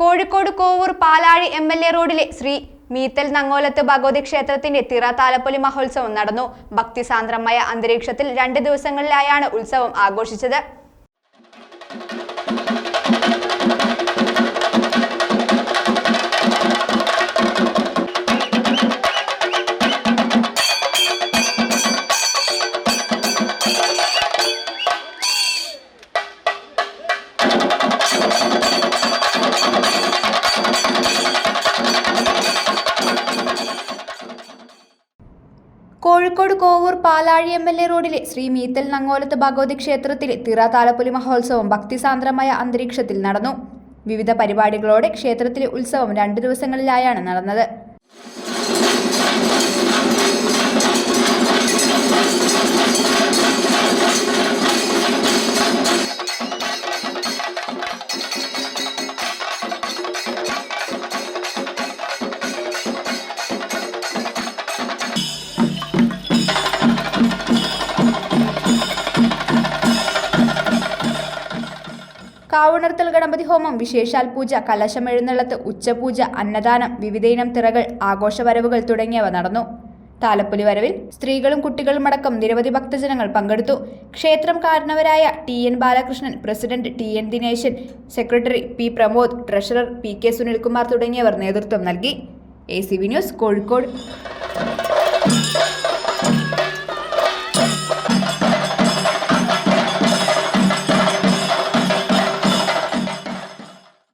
കോഴിക്കോട് കോവൂർ പാലാഴി MLA. റോഡിലെ ശ്രീ മീത്തൽ നങ്ങോലത്ത് ഭഗവതി ക്ഷേത്രത്തിന്റെ തിറ താലപ്പൊലി മഹോത്സവം നടന്നു. ഭക്തിസാന്ദ്രമായ അന്തരീക്ഷത്തിൽ 2 ദിവസങ്ങളിലായാണ് ഉത്സവം ആഘോഷിച്ചത്. കോഴിക്കോട് കോവൂർ പാലാഴി എം.എൽ.എ. റോഡിലെ ശ്രീ മീത്തൽ നങ്ങോലത്ത് ഭഗവതി ക്ഷേത്രത്തിലെ തിറ താലപ്പൊലി മഹോത്സവം ഭക്തിസാന്ദ്രമായ അന്തരീക്ഷത്തിൽ നടന്നു. വിവിധ പരിപാടികളോടെ ക്ഷേത്രത്തിലെ ഉത്സവം 2 ദിവസങ്ങളിലായാണ് നടന്നത്. കാവുണർത്തൽ ഗണപതി ഹോമം, വിശേഷാൽ പൂജ, കലശമെഴുന്നള്ളത്ത്, ഉച്ചപൂജ, അന്നദാനം, വിവിധയിനം തിറകൾ, ആഘോഷവരവുകൾ തുടങ്ങിയവ നടന്നു. താലപ്പൊലി വരവിൽ സ്ത്രീകളും കുട്ടികളുമടക്കം നിരവധി ഭക്തജനങ്ങൾ പങ്കെടുത്തു. ക്ഷേത്രം കാരണവരായ T N. Balakrishnan, president T N. Dineshan, secretary P. Pramod, treasurer P K. Sunilkumar തുടങ്ങിയവർ നേതൃത്വം നൽകി. ACV news, Kozhikode.